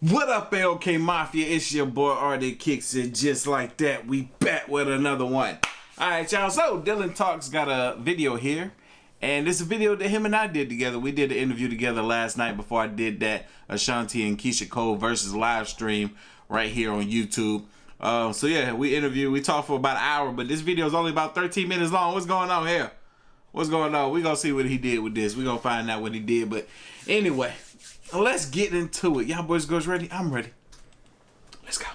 What up, LK Mafia? It's your boy Artofkickz, and just like that, we back with another one. Alright, y'all, so Dylan Talkz got a video here, and it's a video that him and I did together. We did an interview together last night before I did that Ashanti and Keisha Cole versus live stream right here on YouTube. So yeah, we talked for about an hour, but this video is only about 13 minutes long. What's going on here? What's going on? We're gonna see what he did with this. We're gonna find out what he did, but anyway, let's get into it. Y'all boys, girls ready? I'm ready. Let's go.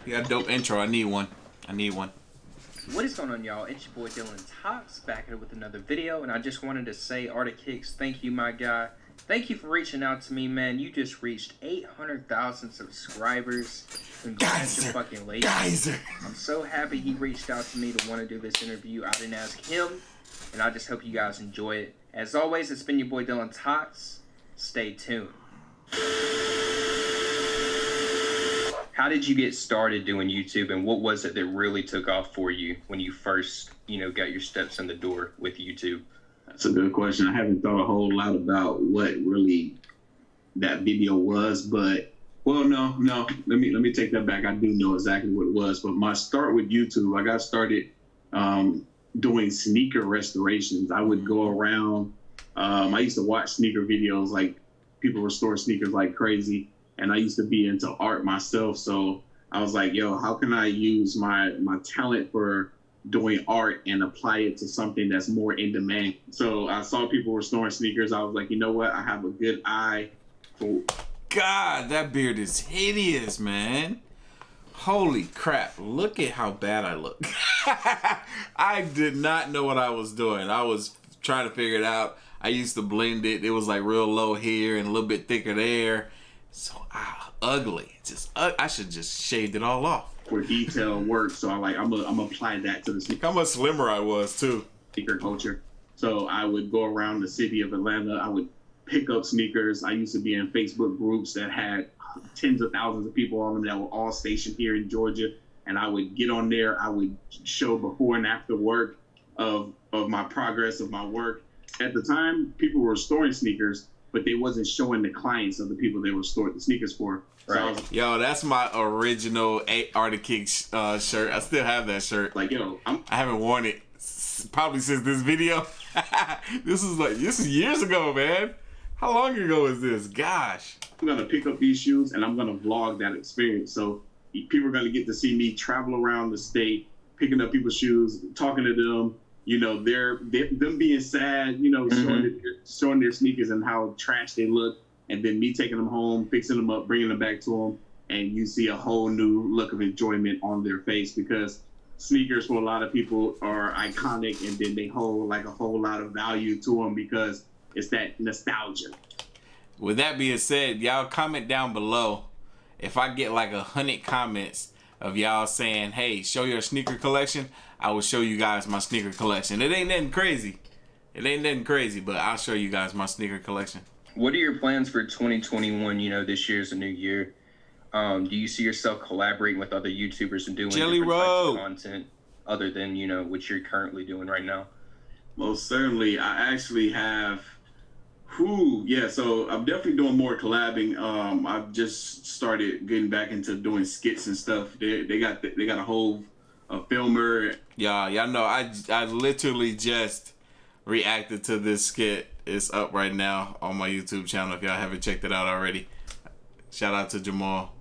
You got a dope intro. I need one. What is going on, y'all? It's your boy Dylan Talkz back here with another video, and I just wanted to say, Artofkickz, thank you, my guy. Thank you for reaching out to me, man. You just reached 800,000 subscribers. Congratulations. I'm so happy he reached out to me to want to do this interview. I didn't ask him, and I just hope you guys enjoy it. As always, it's been your boy Dylan Talkz. Stay tuned. How did you get started doing YouTube, and what was it that really took off for you when you first, got your steps in the door with YouTube? That's a good question. I haven't thought a whole lot about what really that video was, but no. Let me take that back. I do know exactly what it was. But my start with YouTube, I got started doing sneaker restorations. I would go around. I used to watch sneaker videos, like people restore sneakers like crazy, and I used to be into art myself. So I was like, yo, how can I use my talent for doing art and apply it to something that's more in demand? So I saw people restoring sneakers. I was like, you know what? I have a good eye for... God, that beard is hideous, man. Holy crap. Look at how bad I look. I did not know what I was doing. I was trying to figure it out. I used to blend it. It was like real low here and a little bit thicker there. So ugly. I should just shaved it all off. For detailed work, so I'm gonna apply that to the sneaker. How much slimmer I was too. Sneaker culture. So I would go around the city of Atlanta. I would pick up sneakers. I used to be in Facebook groups that had tens of thousands of people on them that were all stationed here in Georgia. And I would get on there. I would show before and after work of my progress of my work. At the time, people were restoring sneakers, but they wasn't showing the clients of the people they restored the sneakers for. Right. So yo, that's my original Artofkickz shirt. I still have that shirt. Like, yo, I haven't worn it probably since this video. This is years ago, man. How long ago is this? Gosh. I'm gonna pick up these shoes and I'm gonna vlog that experience. So people are gonna get to see me travel around the state, picking up people's shoes, talking to them. Them being sad, showing their sneakers and how trash they look. And then me taking them home, fixing them up, bringing them back to them, and you see a whole new look of enjoyment on their face, because sneakers for a lot of people are iconic, and then they hold like a whole lot of value to them because it's that nostalgia. With that being said, y'all comment down below. If I get like 100 comments of y'all saying, hey, show your sneaker collection, I will show you guys my sneaker collection. It ain't nothing crazy, but I'll show you guys my sneaker collection. What are your plans for 2021? This year's a new year. Do you see yourself collaborating with other YouTubers and doing different types of content other than, what you're currently doing right now? Most certainly. I actually have, so I'm definitely doing more collabing. I've just started getting back into doing skits and stuff. They got a whole filmer. Yeah, y'all know I literally just reacted to this skit. It's up right now on my YouTube channel if y'all haven't checked it out already. Shout out to Jamal.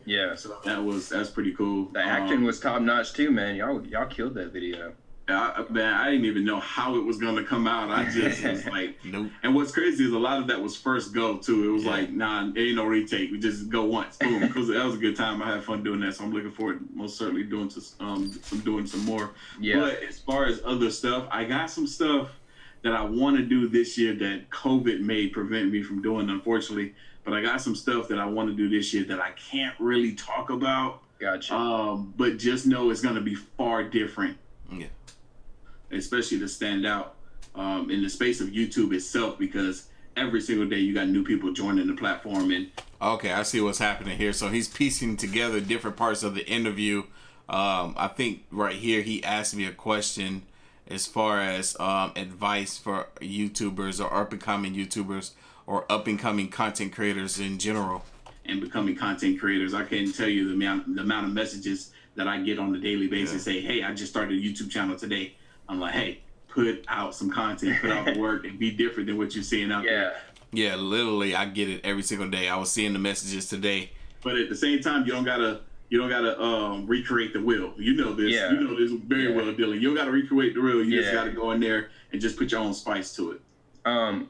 Yeah, so that's pretty cool. The acting was top notch too, man. Y'all killed that video. I didn't even know how it was gonna come out. I just was like, nope. And what's crazy is a lot of that was first go too. It was like, nah, ain't no retake. We just go once, boom. Because that was a good time. I had fun doing that, so I'm looking forward to most certainly doing some more. Yeah. But as far as other stuff, I got some stuff that I want to do this year that COVID may prevent me from doing, unfortunately. But I got some stuff that I want to do this year that I can't really talk about. Gotcha. But just know it's gonna be far different. Yeah. Especially to stand out in the space of YouTube itself, because every single day you got new people joining the platform. And okay, I see what's happening here. So he's piecing together different parts of the interview. I think right here he asked me a question as far as advice for YouTubers or up-and-coming YouTubers or up-and-coming content creators in general. And becoming content creators, I can't tell you the amount of messages that I get on a daily basis. Say, hey, I just started a YouTube channel today. I'm like, hey, put out some content, put out the work, and be different than what you're seeing out there. Yeah, literally, I get it every single day. I was seeing the messages today. But at the same time, you don't gotta recreate the wheel. You know this. You know this very well, Dylan. You don't gotta recreate the wheel. You just gotta go in there and just put your own spice to it.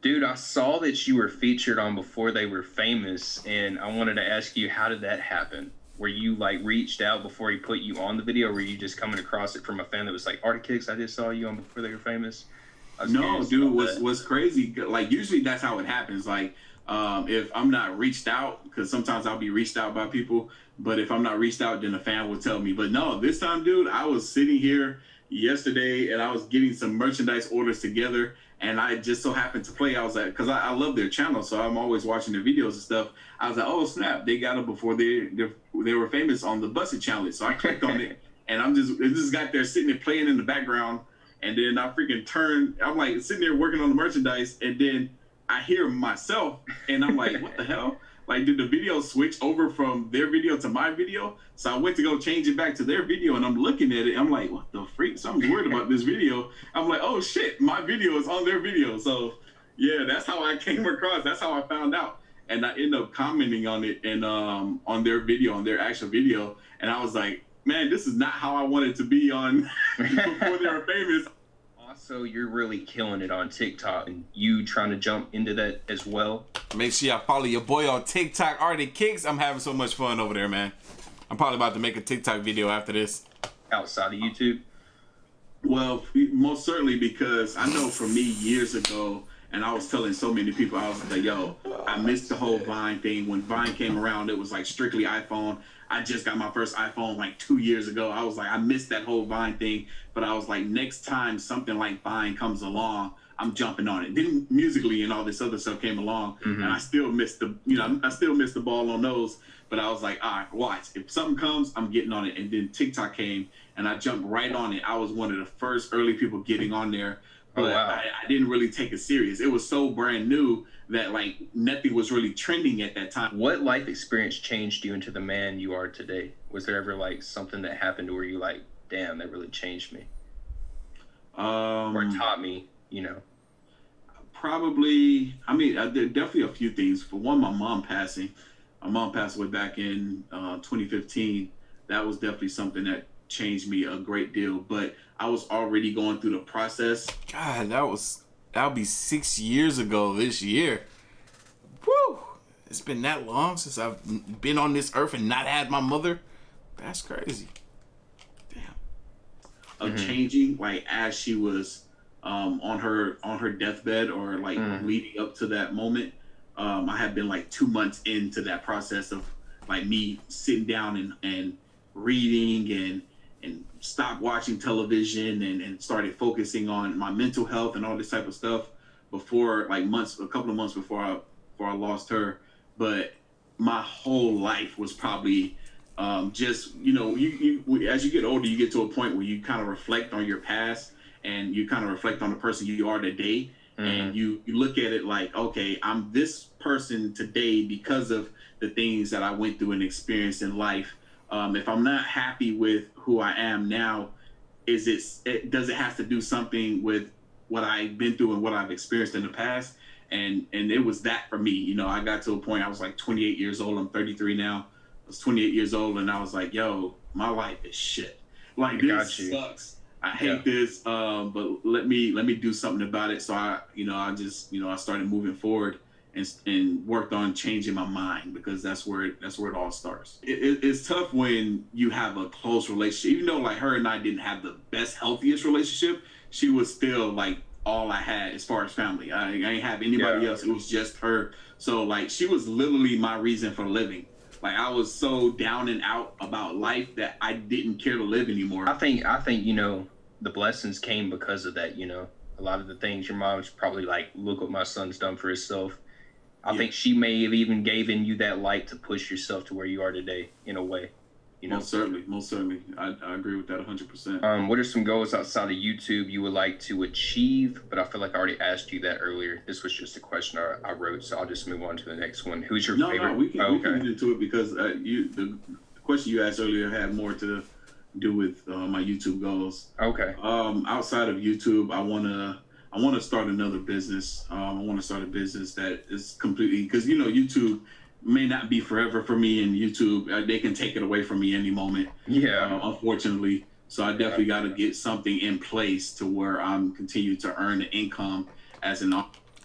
Dude, I saw that you were featured on Before They Were Famous, and I wanted to ask you, how did that happen? Were you like reached out before he put you on the video, or were you just coming across it from a fan that was like, Artofkickz, I just saw you on Before They Were Famous? No, dude, what's crazy, like usually that's how it happens. Like if I'm not reached out, because sometimes I'll be reached out by people, but if I'm not reached out, then a fan will tell me. But no, this time, dude, I was sitting here yesterday and I was getting some merchandise orders together, and I just so happened to play. I was like, because I love their channel, so I'm always watching their videos and stuff. I was like, oh snap, they got it Before they were famous on the Busted challenge. So I clicked on it, and this got there sitting there playing in the background, and then I freaking turn. I'm like sitting there working on the merchandise, and then I hear myself, and I'm like, what the hell? Like, did the video switch over from their video to my video? So I went to go change it back to their video, and I'm looking at it. I'm like, what the freak? Something's weird about this video. I'm like, oh shit, my video is on their video. So yeah, that's how I came across. That's how I found out. And I ended up commenting on it and on their video, on their actual video. And I was like, man, this is not how I wanted to be on Before They Were Famous. Also, you're really killing it on TikTok, and you trying to jump into that as well. Make sure y'all follow your boy on TikTok, Artofkickz. I'm having so much fun over there, man. I'm probably about to make a TikTok video after this. Outside of YouTube? Well, most certainly, because I know for me years ago, and I was telling so many people, I was like, yo, I missed the whole Vine thing. When Vine came around, it was like strictly iPhone. I just got my first iPhone like 2 years ago. I was like, I missed that whole Vine thing. But I was like, next time something like Vine comes along, I'm jumping on it. Then Musically and all this other stuff came along, and I still missed the ball on those. But I was like, all right, watch. If something comes, I'm getting on it. And then TikTok came, and I jumped right on it. I was one of the first early people getting on there. But I didn't really take it serious. It was so brand new that like nothing was really trending at that time. What life experience changed you into the man you are today? Was there ever like something that happened where you like, damn, that really changed me? Or taught me, you know? Probably, I mean, there definitely a few things. For one, my mom passing. My mom passed away back in 2015. That was definitely something that changed me a great deal. But I was already going through the process. God, that'll be 6 years ago this year. Woo! It's been that long since I've been on this earth and not had my mother. That's crazy. Damn. Of changing, like as she was on her deathbed, or like leading up to that moment. I had been like 2 months into that process of like me sitting down and reading and stopped watching television and started focusing on my mental health and all this type of stuff before, like a couple of months before I lost her. But my whole life was probably just, you know, you as you get older, you get to a point where you kind of reflect on your past and you kind of reflect on the person you are today. And you look at it like, okay, I'm this person today because of the things that I went through and experienced in life. If I'm not happy with who I am now, does it have to do something with what I've been through and what I've experienced in the past? And it was that for me. You know, I got to a point, I was like 28 years old. I'm 33 now. I was 28 years old, and I was like, yo, my life is shit. Like, this sucks. I hate this, but let me do something about it. So I started moving forward and worked on changing my mind, because that's where it all starts. It's tough when you have a close relationship. Even though like her and I didn't have the best, healthiest relationship, she was still like all I had as far as family. I didn't have anybody else. It was just her. So like she was literally my reason for living. Like I was so down and out about life that I didn't care to live anymore. I think you know, the blessings came because of that, you know. a lot of the things your mom's probably like, look what my son's done for himself. I think she may have even given you that light to push yourself to where you are today, in a way. You know? Most certainly. I agree with that 100%. What are some goals outside of YouTube you would like to achieve? But I feel like I already asked you that earlier. This was just a question I wrote, so I'll just move on to the next one. Who's your favorite? No, we can get into it because the question you asked earlier had more to do with my YouTube goals. Okay. Outside of YouTube, I wanna start another business. I want to start a business that is completely, because YouTube may not be forever for me, and YouTube they can take it away from me any moment. Yeah. Unfortunately, so I definitely got to get something in place to where I'm continue to earn the income as an.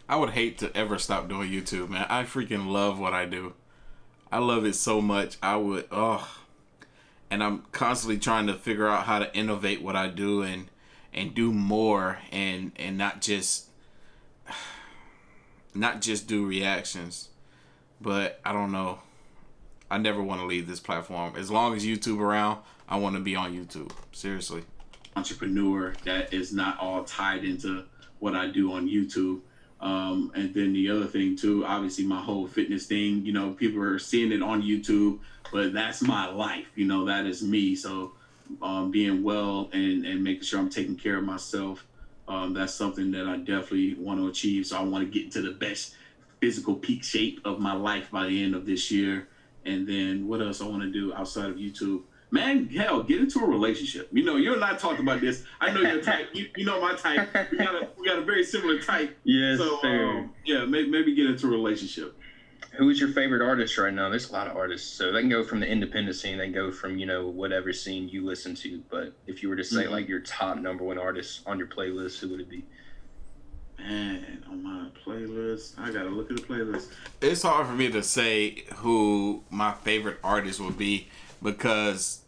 I would hate to ever stop doing YouTube, man. I freaking love what I do. I love it so much. And I'm constantly trying to figure out how to innovate what I do and do more and not just do reactions. But I don't know. I never want to leave this platform. As long as YouTube around, I want to be on YouTube. Seriously. Entrepreneur that is not all tied into what I do on YouTube. And then the other thing too, obviously my whole fitness thing, people are seeing it on YouTube, but that's my life. That is me. So being well and making sure I'm taking care of myself, that's something that I definitely want to achieve. So I want to get into the best physical peak shape of my life by the end of this year. And then what else I want to do outside of YouTube? Man, hell, get into a relationship. You and I talked about this. I know your type. You know my type. We got a very similar type. Yes, so, sir. Maybe get into a relationship. Who is your favorite artist right now? There's a lot of artists. So they can go from the independent scene. They can go from, whatever scene you listen to. But if you were to say, like, your top #1 artist on your playlist, who would it be? Man, on my playlist, I gotta look at the playlist. It's hard for me to say who my favorite artist would be, because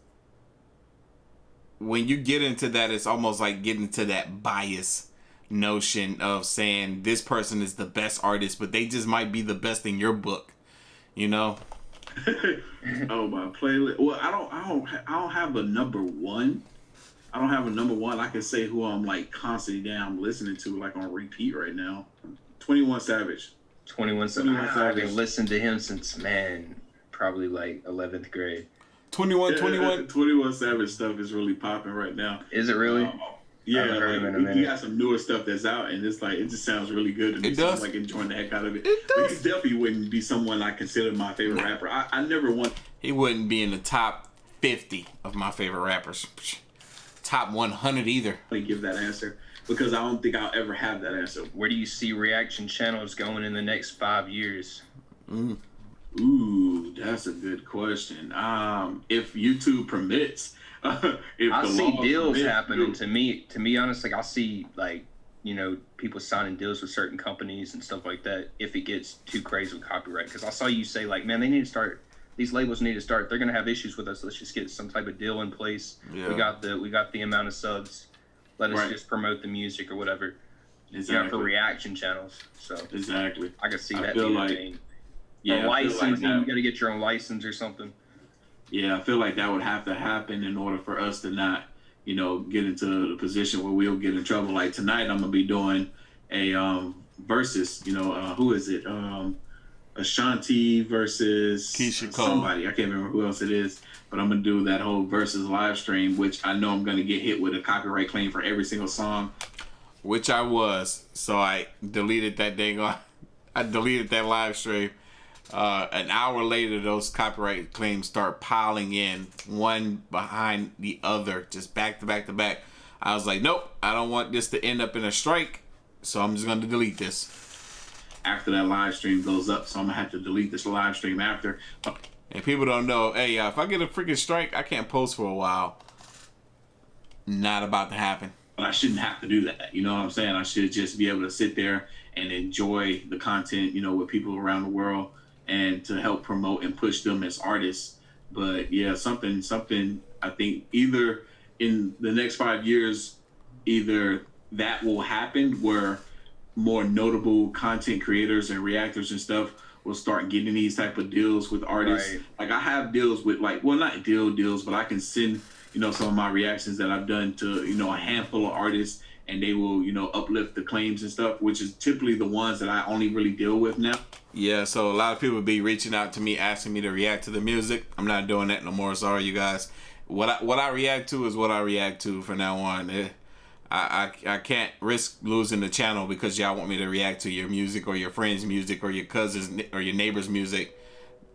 when you get into that, it's almost like getting into that bias notion of saying this person is the best artist, but they just might be the best in your book, Oh, my playlist. Well, I don't have a #1. I don't have a #1. I can say who I'm like constantly down listening to, like on repeat right now. 21 Savage. 21 Savage. I've been listening to him since, probably like 11th grade. 21 Savage stuff is really popping right now. Is it really? Yeah, he got some newer stuff that's out, and it's like it just sounds really good to me. It does. So I'm like enjoying the heck out of it. It does. But he definitely wouldn't be someone I consider my favorite rapper. I never want. He wouldn't be in the top 50 of my favorite rappers. Top 100 either. I give that answer because I don't think I'll ever have that answer. Where do you see reaction channels going in the next 5 years? Ooh, that's a good question. If YouTube permits, if I see deals happening. Too. To me, honestly, I see people signing deals with certain companies and stuff like that. If it gets too crazy with copyright, because I saw you say like, man, they need to start. These labels need to start. They're gonna have issues with us. Let's just get some type of deal in place. Yeah. We got the amount of subs. Let us just promote the music or whatever. Exactly. For reaction channels. So exactly. I can see that being a thing. Yeah, licensing. You got to get your own license or something. Yeah, I feel like that would have to happen in order for us to not, get into the position where we'll get in trouble. Like tonight, I'm gonna be doing a versus. Who is it? Ashanti versus Keisha Cole. Somebody. I can't remember who else it is, but I'm gonna do that whole versus live stream, which I know I'm gonna get hit with a copyright claim for every single song. Which I was, so I deleted that I deleted that live stream. An hour later, those copyright claims start piling in, one behind the other, just back to back to back. I was like, nope, I don't want this to end up in a strike, so I'm just going to delete this. After that live stream goes up, so I'm going to have to delete this live stream after. And people don't know, hey, if I get a freaking strike, I can't post for a while. Not about to happen. But I shouldn't have to do that. You know what I'm saying? I should just be able to sit there and enjoy the content, with people around the world, and to help promote and push them as artists. But yeah, something I think either in the next 5 years, either that will happen where more notable content creators and reactors and stuff will start getting these type of deals with artists. Right. Like I have deals with not deals, but I can send, some of my reactions that I've done to, a handful of artists, and they will, you know, uplift the claims and stuff, which is typically the ones that I only really deal with now. Yeah, so a lot of people be reaching out to me asking me to react to the music. I'm not doing that no more. Sorry, you guys. What I react to is what I react to from now on. I can't risk losing the channel because y'all want me to react to your music or your friend's music or your cousin's or your neighbor's music.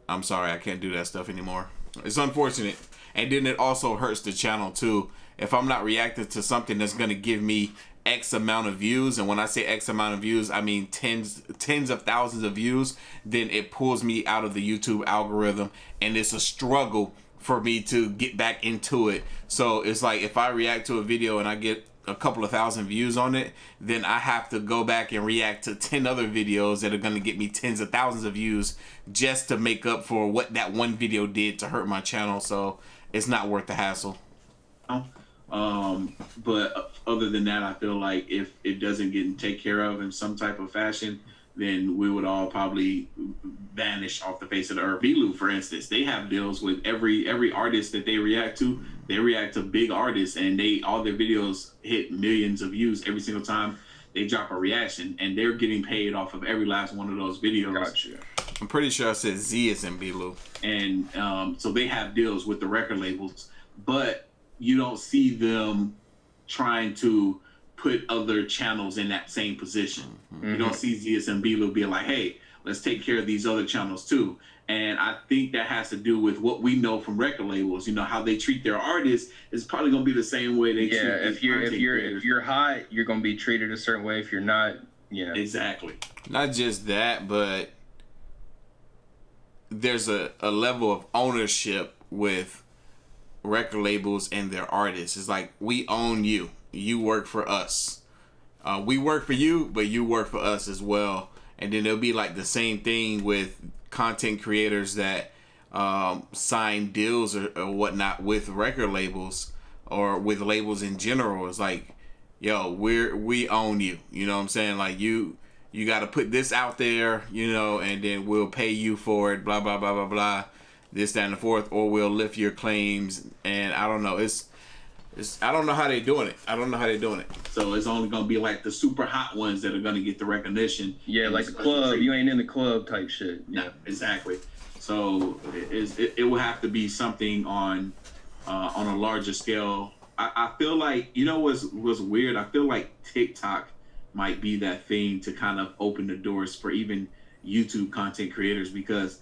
I'm sorry, I can't do that stuff anymore. It's unfortunate. And then it also hurts the channel too. If I'm not reacting to something that's going to give me X amount of views, and when I say X amount of views, I mean tens of thousands of views, then it pulls me out of the YouTube algorithm, and it's a struggle for me to get back into it. So it's like if I react to a video and I get a couple of thousand views on it, then I have to go back and react to 10 other videos that are going to get me tens of thousands of views just to make up for what that one video did to hurt my channel. So it's not worth the hassle. But other than that, I feel like if it doesn't get taken care of in some type of fashion, then we would all probably vanish off the face of the earth. Belu, for instance, they have deals with every artist that they react to. They react to big artists, and all their videos hit millions of views every single time they drop a reaction, and they're getting paid off of every last one of those videos. Gotcha. I'm pretty sure I said Z is in Belu. And so they have deals with the record labels, but you don't see them trying to put other channels in that same position. You don't see ZS and Belu being like, hey, let's take care of these other channels too. And I think that has to do with what we know from record labels. You know, how they treat their artists is probably going to be the same way they treat if you're hot, you're going to be treated a certain way. If you're not, yeah. Exactly. Not just that, but there's a level of ownership with record labels and their artists. It's like, we own you. You work for us. We work for you, but you work for us as well. And then it'll be like the same thing with content creators that sign deals or whatnot with record labels or with labels in general. It's like, yo, we own you. You know what I'm saying? Like, you got to put this out there, you know, and then we'll pay you for it, blah, blah, blah, blah, blah, this, that, and the fourth, or we'll lift your claims. And I don't know. I don't know how they're doing it. So it's only going to be like the super hot ones that are going to get the recognition. Yeah, like the club. You ain't in the club type shit. Yeah, exactly. So it will have to be something on a larger scale. I feel like, you know what's weird? I feel like TikTok might be that thing to kind of open the doors for even YouTube content creators, because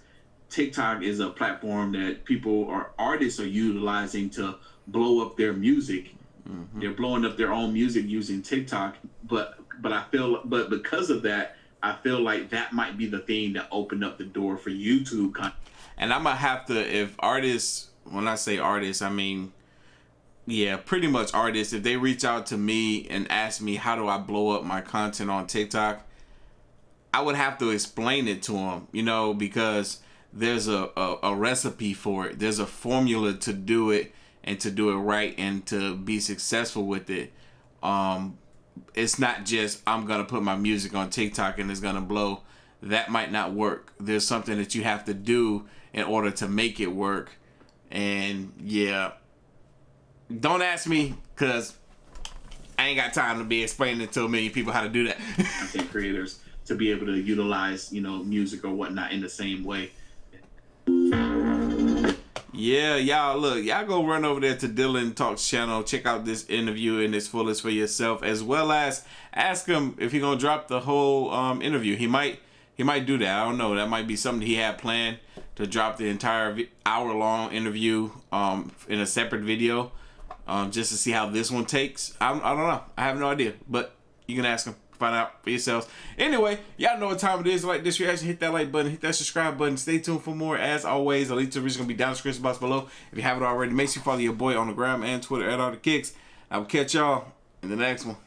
TikTok is a platform that people or artists are utilizing to blow up their music. They're blowing up their own music using TikTok, but because of that, I feel like that might be the thing that opened up the door for YouTube content. And I'm gonna have to, if artists, when I say artists, I mean, yeah, pretty much artists, if they reach out to me and ask me how do I blow up my content on TikTok, I would have to explain it to them, you know, because there's a recipe for it. There's a formula to do it, and to do it right and to be successful with it. It's not just, I'm going to put my music on TikTok and it's going to blow. That might not work. There's something that you have to do in order to make it work. And yeah, don't ask me, because I ain't got time to be explaining to a million people how to do that. Content creators to be able to utilize, you know, music or whatnot in the same way. Yeah, y'all go run over there to Dylan Talkz channel. Check out this interview in its fullest for yourself, as well as ask him if he's gonna drop the whole interview. He might do that. I don't know. That might be something he had planned, to drop the entire hour-long interview in a separate video, just to see how this one takes. I don't know. I have no idea, but you can ask him. Find out for yourselves. Anyway, y'all know what time it is. Like this reaction, hit that like button, hit that subscribe button. Stay tuned for more. As always, the link to the video is gonna be down in the description box below. If you haven't already, make sure you follow your boy on the gram and Twitter at Artofkickz. I will catch y'all in the next one.